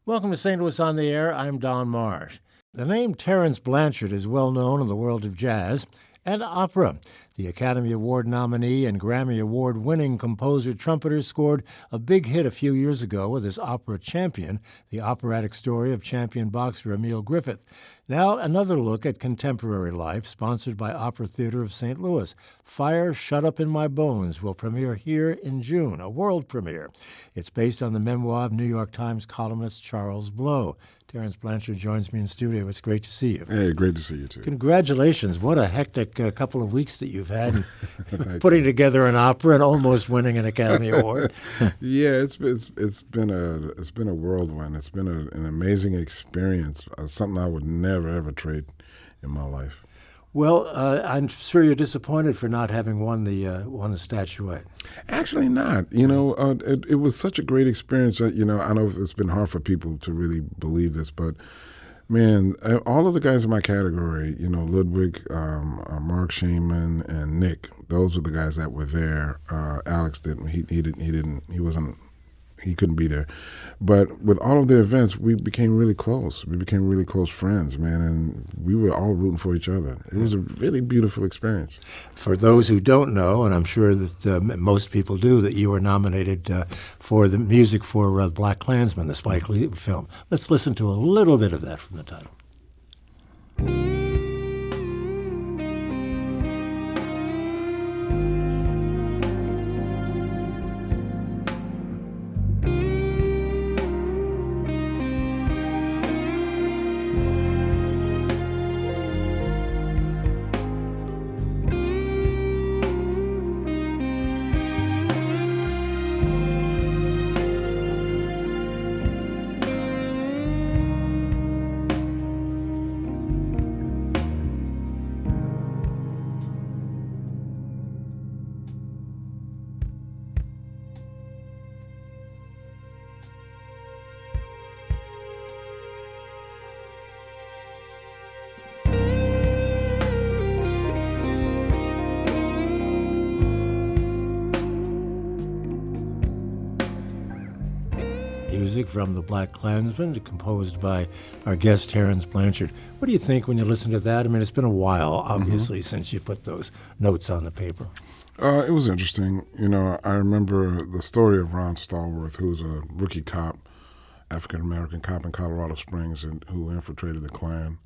Welcome to St. Louis on the Air. I'm Don Marsh. The name Terence Blanchard is well known in the world of jazz and opera. The Academy Award nominee and Grammy Award-winning composer Trumpeter scored a big hit a few years ago with his opera Champion, the operatic story of champion boxer Emil Griffith. Now, another look at contemporary life, sponsored by Opera Theater of St. Louis. Fire Shut Up in My Bones will premiere here in June, a world premiere. It's based on the memoir of New York Times columnist Charles Blow. Terence Blanchard joins me in studio. It's great to see you. Hey, great to see you, too. Congratulations. What a hectic couple of weeks that you've had putting together an opera and almost winning an Academy Award. Yeah, it's been a whirlwind. It's been an amazing experience, something I would never, ever trade in my life. Well, I'm sure you're disappointed for not having won the statuette. Actually not. It was such a great experience. I know it's been hard for people to really believe this, but man, all of the guys in my category, Ludwig, Mark Shaman, and Nick, those were the guys that were there. Alex didn't. He couldn't be there. But with all of the events, we became really close. We became really close friends, man, and we were all rooting for each other. It was a really beautiful experience. For those who don't know, and I'm sure that most people do, that you were nominated for the music for BlacKkKlansman, the Spike Lee film. Let's listen to a little bit of that from the title. Music from the BlacKkKlansman, composed by our guest Terence Blanchard. What do you think when you listen to that? I mean, it's been a while, obviously, since you put those notes on the paper. It was interesting. I remember the story of Ron Stallworth, who was a rookie cop, African-American cop in Colorado Springs, and who infiltrated the Klan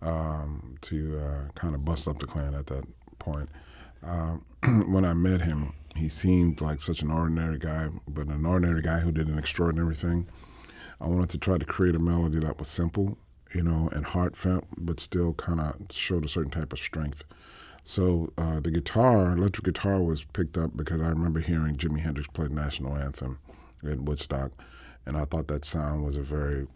to kind of bust up the Klan at that point. When I met him, he seemed like such an ordinary guy, but an ordinary guy who did an extraordinary thing. I wanted to try to create a melody that was simple, and heartfelt, but still kind of showed a certain type of strength. So the electric guitar was picked up because I remember hearing Jimi Hendrix play the national anthem at Woodstock, and I thought that sound was a very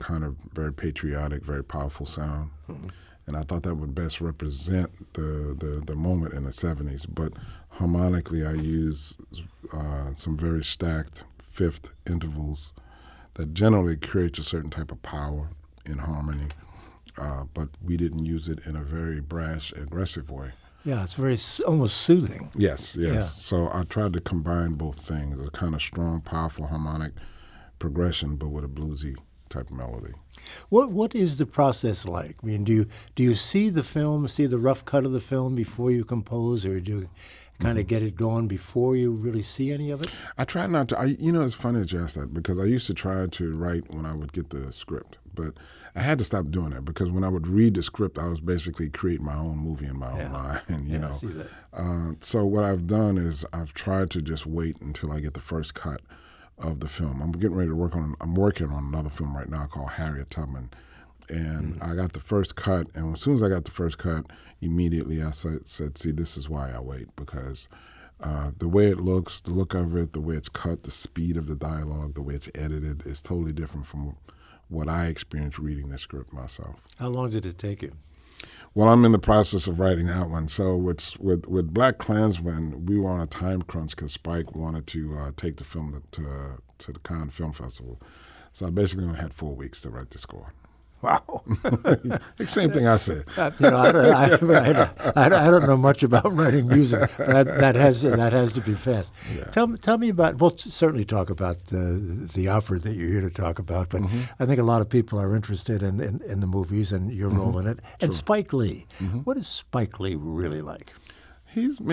patriotic, very powerful sound. Mm-hmm. And I thought that would best represent the moment in the 70s. But harmonically, I use some very stacked fifth intervals that generally creates a certain type of power in harmony. But we didn't use it in a very brash, aggressive way. Yeah, it's very almost soothing. Yes. Yeah. So I tried to combine both things, a kind of strong, powerful harmonic progression, but with a bluesy type of melody. What is the process like? I mean, do you see the film, see the rough cut of the film before you compose, or do you kind of get it going before you really see any of it? I try not to. It's funny that you ask that, because I used to try to write when I would get the script, but I had to stop doing that, because when I would read the script, I was basically creating my own movie in my own mind. I see that. So what I've done is I've tried to just wait until I get the first cut of the film. I'm working on another film right now called Harriet Tubman, and I got the first cut, and as soon as I got the first cut, immediately I said, see, this is why I wait, because the way it looks, the look of it, the way it's cut, the speed of the dialogue, the way it's edited is totally different from what I experienced reading the script myself. How long did it take you? Well, I'm in the process of writing that one. So with BlacKkKlansman, we were on a time crunch because Spike wanted to take the film to the Cannes Film Festival. So I basically only had 4 weeks to write the score. Wow. Same thing I said. I don't know much about writing music. That has to be fast. Yeah. Tell me about. We'll certainly talk about the opera that you're here to talk about, but I think a lot of people are interested in the movies and your role in it. And Spike Lee. What is Spike Lee really like? He is a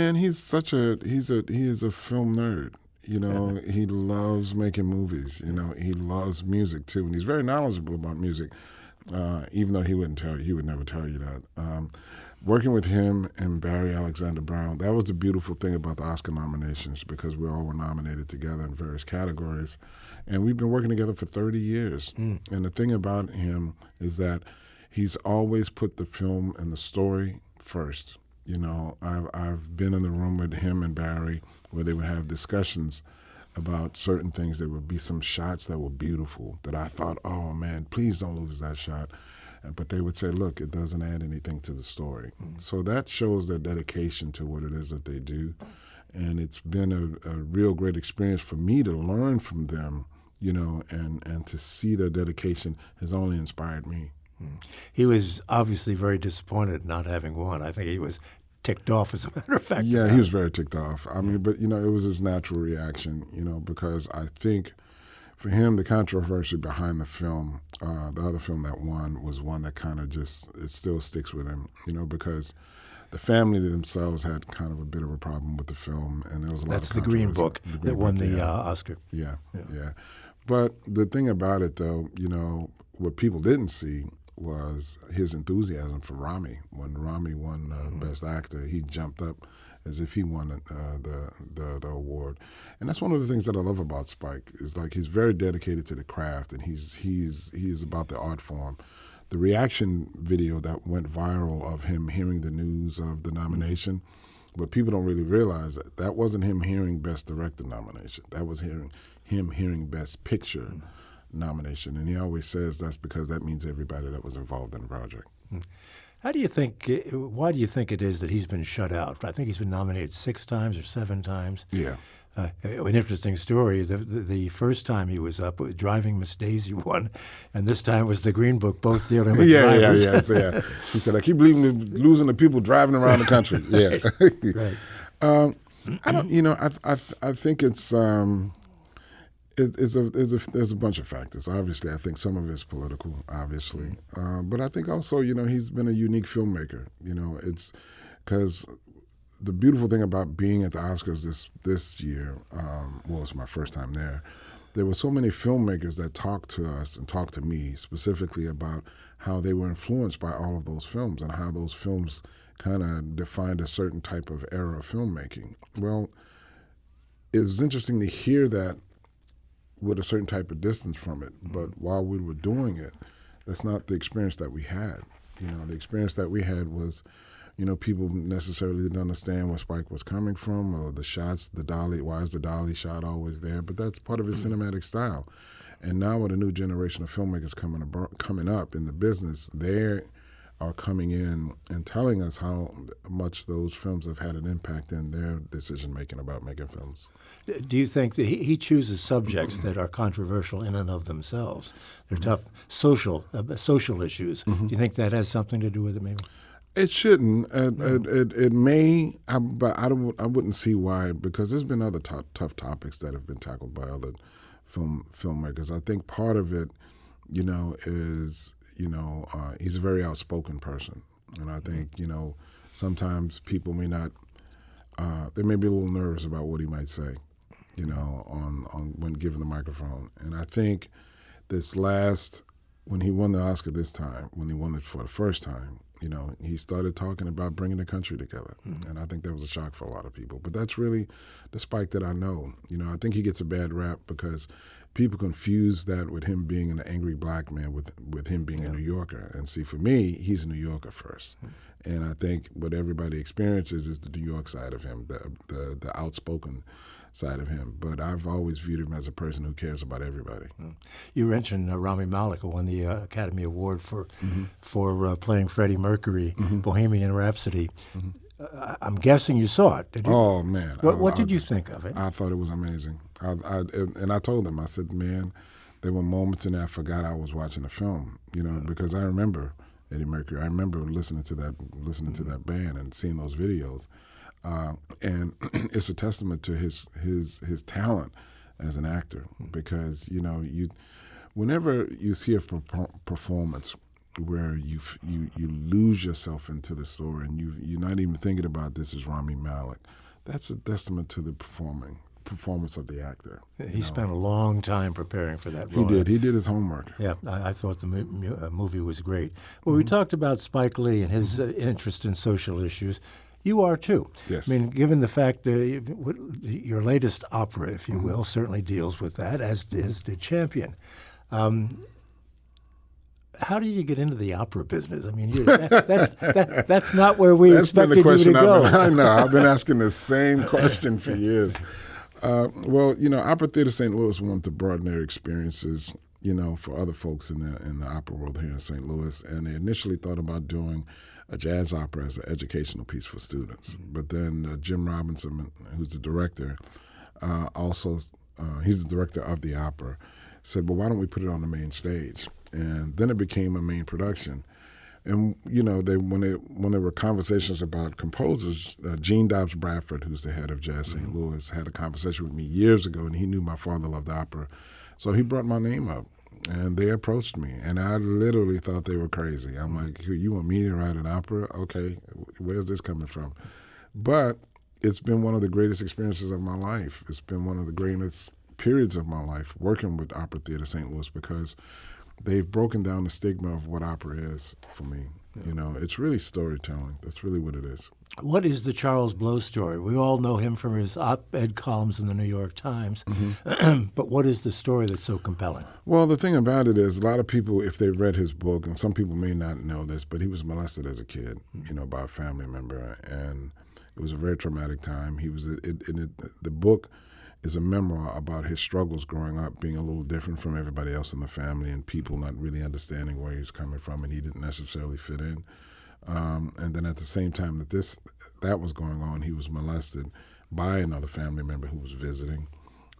film nerd. You know, he loves making movies. You know, he loves music too, and he's very knowledgeable about music. Even though he would never tell you that. Working with him and Barry Alexander Brown, that was the beautiful thing about the Oscar nominations, because we all were nominated together in various categories. And we've been working together for 30 years. And the thing about him is that he's always put the film and the story first. You know, I've been in the room with him and Barry where they would have discussions about certain things. There would be some shots that were beautiful that I thought, oh man, please don't lose that shot. But they would say, look, it doesn't add anything to the story. So that shows their dedication to what it is that they do. And it's been a real great experience for me to learn from them, you know, and to see their dedication has only inspired me. He was obviously very disappointed not having won. I think he was ticked off, as a matter of fact. Yeah, he was very ticked off. I mean, but, you know, it was his natural reaction, you know, because I think for him, the controversy behind the film, the other film that won, was one that kind of it still sticks with him, you know, because the family themselves had kind of a bit of a problem with the film, and there was a lot of controversy. That's the Green Book that won the Oscar. Yeah. But the thing about it, though, you know, what people didn't see was his enthusiasm for Rami. When Rami won Best Actor, he jumped up as if he won the award. And that's one of the things that I love about Spike, is like he's very dedicated to the craft, and he's about the art form. The reaction video that went viral of him hearing the news of the nomination, but people don't really realize that wasn't him hearing Best Director nomination. That was him hearing Best Picture nomination, and he always says that's because that means everybody that was involved in the project. Why do you think it is that he's been shut out? I think he's been nominated 6 times or 7 times. Yeah. An interesting story. The first time he was up, Driving Miss Daisy won, and this time was the Green Book, both dealing with drivers. Yeah. He said, I keep losing the people driving around the country. Yeah. Right. I don't. You know, I think it's. There's a bunch of factors. Obviously, I think some of it's political, obviously. But I think also, you know, he's been a unique filmmaker. You know, it's because the beautiful thing about being at the Oscars this year, well, it's my first time there, there were so many filmmakers that talked to us and talked to me specifically about how they were influenced by all of those films and how those films kind of defined a certain type of era of filmmaking. Well, it was interesting to hear that with a certain type of distance from it. But while we were doing it, that's not the experience that we had. You know, the experience that we had was, you know, people necessarily didn't understand where Spike was coming from, or the shots, the dolly, why is the dolly shot always there? But that's part of his cinematic style. And now with a new generation of filmmakers coming up in the business, they are coming in and telling us how much those films have had an impact in their decision-making about making films. Do you think that he chooses subjects that are controversial in and of themselves? They're tough social issues. Do you think that has something to do with it, maybe? It shouldn't. It may, but I wouldn't see why, because there's been other tough topics that have been tackled by other filmmakers. I think part of it, you know, is, you know, he's a very outspoken person. And I think, you know, sometimes people may not, they may be a little nervous about what he might say, you know, on when given the microphone. And I think when he won the Oscar this time, when he won it for the first time, you know, he started talking about bringing the country together. And I think that was a shock for a lot of people. But that's really the Spike that I know. You know, I think he gets a bad rap because people confuse that with him being an angry black man with him being a New Yorker. And see, for me, he's a New Yorker first. And I think what everybody experiences is the New York side of him, the outspoken side of him. But I've always viewed him as a person who cares about everybody. You mentioned Rami Malek, who won the Academy Award for playing Freddie Mercury, Bohemian Rhapsody. I'm guessing you saw it, did you? Oh, man. What did you think of it? I thought it was amazing. And I told him, I said, man, there were moments in that I forgot I was watching a film, because I remember Eddie Mercury. I remember listening to that band and seeing those videos. And it's a testament to his talent as an actor, because whenever you see a performance where you lose yourself into the story and you're not even thinking about this is Rami Malek, that's a testament to the performance of the actor. He spent a long time preparing for that role. He did his homework. Yeah, I thought the movie was great. Well, we talked about Spike Lee and his interest in social issues. You are too. Yes. I mean, given the fact that your latest opera, if you will, certainly deals with that, as did Champion. How do you get into the opera business? I mean, that's not where we expected you to go. I know. I've been asking the same question for years. Well, Opera Theater St. Louis wanted to broaden their experiences, for other folks in the opera world here in St. Louis, and they initially thought about doing a jazz opera as an educational piece for students. But then Jim Robinson, who's the director, he's the director of the opera, said, well, why don't we put it on the main stage? And then it became a main production. And, when there were conversations about composers, Gene Dobbs Bradford, who's the head of Jazz St. Louis, had a conversation with me years ago, and he knew my father loved opera. So he brought my name up, and they approached me, and I literally thought they were crazy. I'm like, you want me to write an opera? Okay, where's this coming from? But it's been one of the greatest experiences of my life. It's been one of the greatest periods of my life working with Opera Theater St. Louis, because they've broken down the stigma of what opera is for me. Yeah. It's really storytelling. That's really what it is. What is the Charles Blow story? We all know him from his op-ed columns in the New York Times. But what is the story that's so compelling? Well, the thing about it is a lot of people, if they read his book, and some people may not know this, but he was molested as a kid, by a family member. And it was a very traumatic time. The book is a memoir about his struggles growing up, being a little different from everybody else in the family and people not really understanding where he was coming from, and he didn't necessarily fit in. And then at the same time that was going on, he was molested by another family member who was visiting,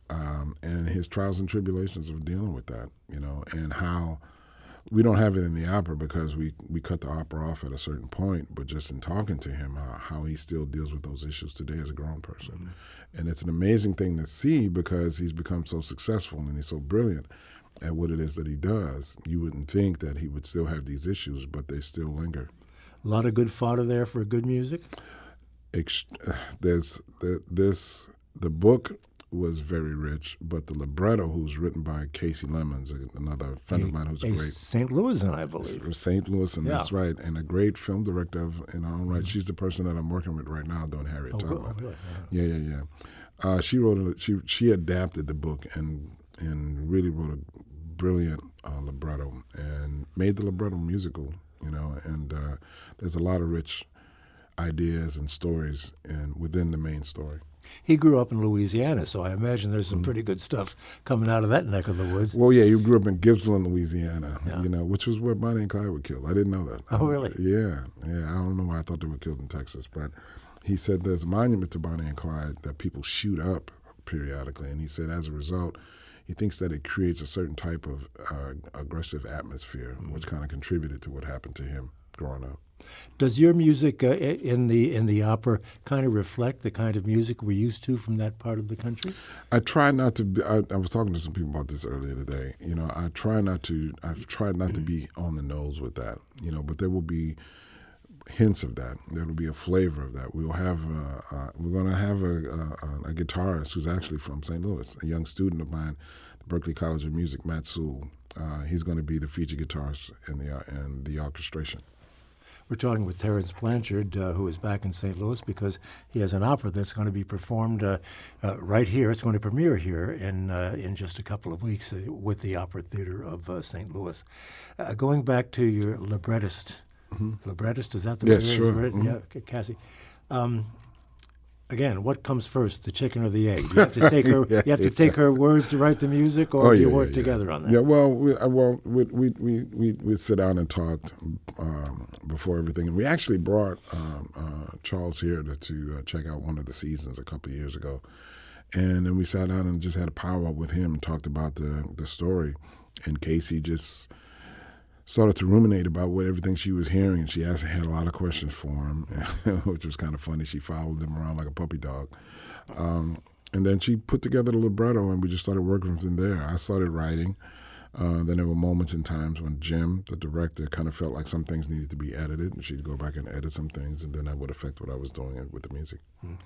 and his trials and tribulations of dealing with that, and how we don't have it in the opera because we cut the opera off at a certain point, but just in talking to him, how he still deals with those issues today as a grown person. And it's an amazing thing to see because he's become so successful and he's so brilliant at what it is that he does. You wouldn't think that he would still have these issues, but they still linger. A lot of good fodder there for good music? The book was very rich, but the libretto, who's written by Casey Lemons, another friend of mine who's a great St. Louisan, I believe. St. Louisan, that's right, and a great film director in her own right. She's the person that I'm working with right now doing Harriet Tubman. Really? Yeah. She adapted the book and really wrote a brilliant libretto and made the libretto musical. And there's a lot of rich ideas and stories within the main story. He grew up in Louisiana, so I imagine there's some pretty good stuff coming out of that neck of the woods. Well, yeah, he grew up in Gippsland, Louisiana, which was where Bonnie and Clyde were killed. I didn't know that. Oh, really? Yeah. I don't know why I thought they were killed in Texas, but he said there's a monument to Bonnie and Clyde that people shoot up periodically, and he said as a result, he thinks that it creates a certain type of aggressive atmosphere, which kind of contributed to what happened to him growing up. Does your music in the opera kind of reflect the kind of music we're used to from that part of the country? I try not to be, I was talking to some people about this earlier today. I've tried not to be on the nose with that, but there will be hints of that. There will be a flavor of that. We're going to have a guitarist who's actually from St. Louis, a young student of mine, the Berklee College of Music, Matt Sewell. He's going to be the feature guitarist in the orchestration. We're talking with Terence Blanchard, who is back in St. Louis because he has an opera that's going to be performed right here. It's going to premiere here in just a couple of weeks with the Opera Theater of St. Louis. Going back to your librettist, librettist, is that the word? Yes, sure. Yeah, Cassie. Again, what comes first, the chicken or the egg? You have to take her. You have to take her words to write the music, or do you work together on that? Yeah, well, we sit down and talked before everything, and we actually brought Charles here to check out one of the seasons a couple of years ago, And then we sat down and just had a powwow with him and talked about the story. And Casey just started to ruminate about everything she was hearing, and she had a lot of questions for him, which was kind of funny. She followed him around like a puppy dog. And then she put together the libretto, and we just started working from there. I started writing. Then there were moments and times when Jim, the director, kind of felt like some things needed to be edited, and she'd go back and edit some things, and then that would affect what I was doing with the music. Mm.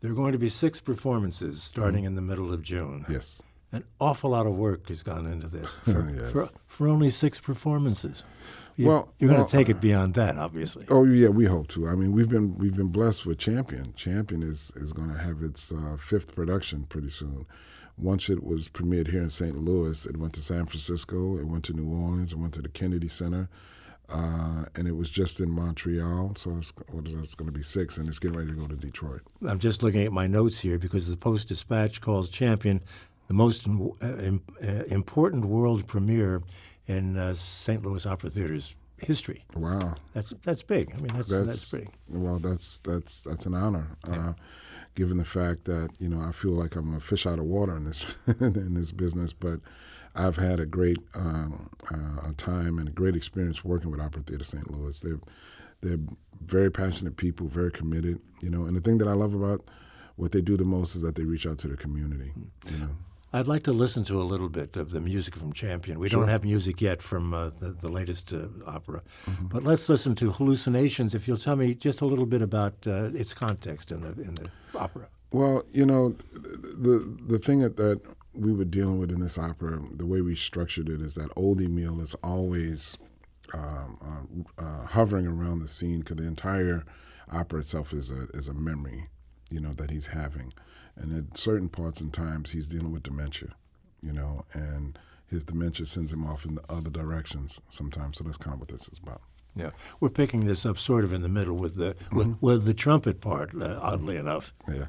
There are going to be 6 performances starting in the middle of June. Yes. An awful lot of work has gone into this Yes. for only 6 performances. Well, You're going to take it beyond that, obviously. Oh yeah, we hope to. I mean, we've been blessed with Champion. Champion is going to have its 5th production pretty soon. Once it was premiered here in St. Louis, it went to San Francisco, it went to New Orleans, it went to the Kennedy Center, and it was just in Montreal. So it's going to be 6, and it's getting ready to go to Detroit. I'm just looking at my notes here because the Post-Dispatch calls Champion the most important world premiere in St. Louis Opera Theater's history. Wow, that's big. I mean, that's big. Well, that's an honor, given the fact that I feel like I'm a fish out of water in this in this business. But I've had a great time and a great experience working with Opera Theater St. Louis. They're very passionate people, very committed. And the thing that I love about what they do the most is that they reach out to the community. I'd like to listen to a little bit of the music from Champion. We don't have music yet from the latest opera, but let's listen to Hallucinations. If you'll tell me just a little bit about its context in the opera. Well, the thing that we were dealing with in this opera, the way we structured it, is that Old Emile is always hovering around the scene, because the entire opera itself is a memory, that he's having. And at certain parts and times, he's dealing with dementia, and his dementia sends him off in the other directions sometimes. So that's kind of what this is about. Yeah, we're picking this up sort of in the middle with the trumpet part, oddly enough. Yeah.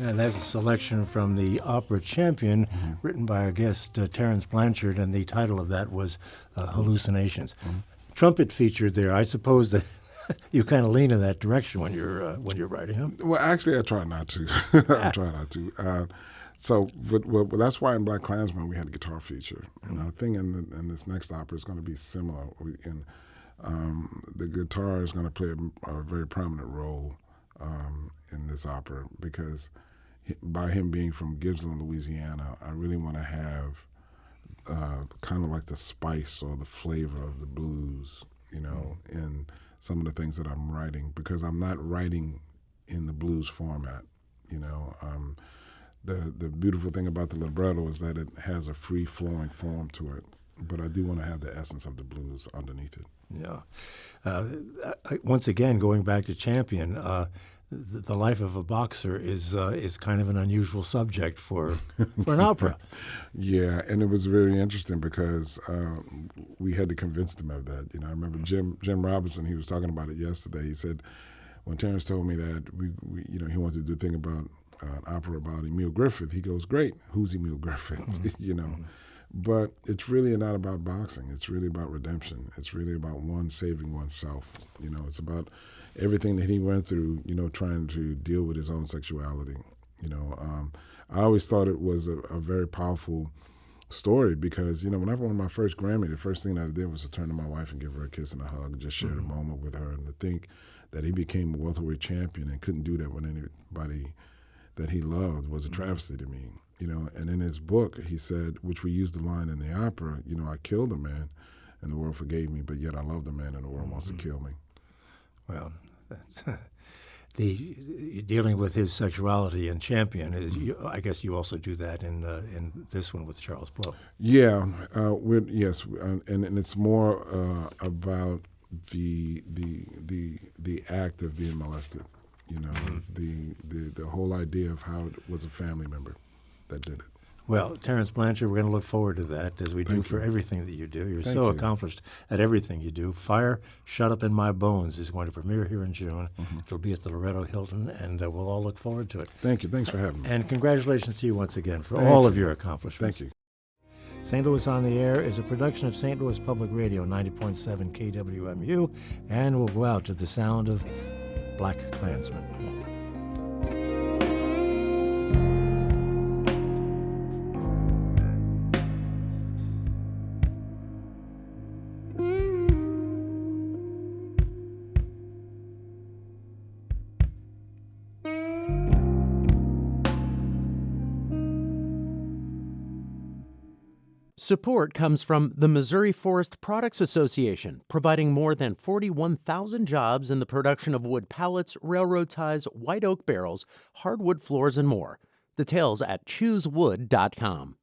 And that's a selection from the opera Champion, written by our guest Terence Blanchard, and the title of that was Hallucinations. Trumpet featured there. I suppose that you kind of lean in that direction when you're writing, huh? Well, actually, I try not to. I try not to. But that's why in BlacKkKlansman we had a guitar feature, and I think in this next opera is going to be similar. The guitar is going to play a very prominent role in this opera, because by him being from Gibson, Louisiana, I really want to have kind of like the spice or the flavor of the blues, in some of the things that I'm writing, because I'm not writing in the blues format. The beautiful thing about the libretto is that it has a free-flowing form to it, but I do want to have the essence of the blues underneath it. Yeah. Once again, going back to Champion, the life of a boxer is kind of an unusual subject for an opera. Yeah, and it was very interesting because we had to convince them of that. I remember Jim Robinson. He was talking about it yesterday. He said when Terence told me that we he wanted to do a thing about an opera about Emile Griffith. He goes, "Great, who's Emile Griffith?" But it's really not about boxing. It's really about redemption. It's really about one saving oneself. It's about everything that he went through, trying to deal with his own sexuality. I always thought it was a very powerful story because, you know, when I won my first Grammy, the first thing that I did was to turn to my wife and give her a kiss and a hug and just share the moment with her. And to think that he became a welterweight champion and couldn't do that with anybody that he loved was a travesty to me. You know, and in his book, he said, which we used the line in the opera, you know, I killed a man and the world forgave me, but yet I love the man and the world wants to kill me. Well, that's dealing with his sexuality and Champion is. I guess you also do that in this one with Charles Blow. Yeah, yes, and it's more about the act of being molested. You know, the whole idea of how it was a family member that did it. Well, Terence Blanchard, we're going to look forward to that, as we do for everything that you do. You're so accomplished at everything you do. Fire, Shut Up in My Bones is going to premiere here in June. It'll be at the Loretto Hilton, and we'll all look forward to it. Thank you. Thanks for having me. And congratulations to you once again for all of your accomplishments. Thank you. St. Louis on the Air is a production of St. Louis Public Radio, 90.7 KWMU, and we'll go out to the sound of BlacKkKlansman. Support comes from the Missouri Forest Products Association, providing more than 41,000 jobs in the production of wood pallets, railroad ties, white oak barrels, hardwood floors, and more. Details at choosewood.com.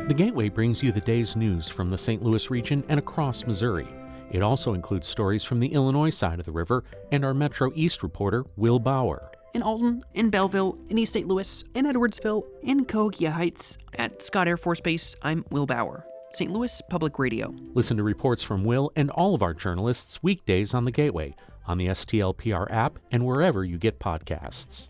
The Gateway brings you the day's news from the St. Louis region and across Missouri. It also includes stories from the Illinois side of the river and our Metro East reporter, Will Bauer. In Alton, in Belleville, in East St. Louis, in Edwardsville, in Cahokia Heights, at Scott Air Force Base, I'm Will Bauer, St. Louis Public Radio. Listen to reports from Will and all of our journalists weekdays on The Gateway, on the STL PR app, and wherever you get podcasts.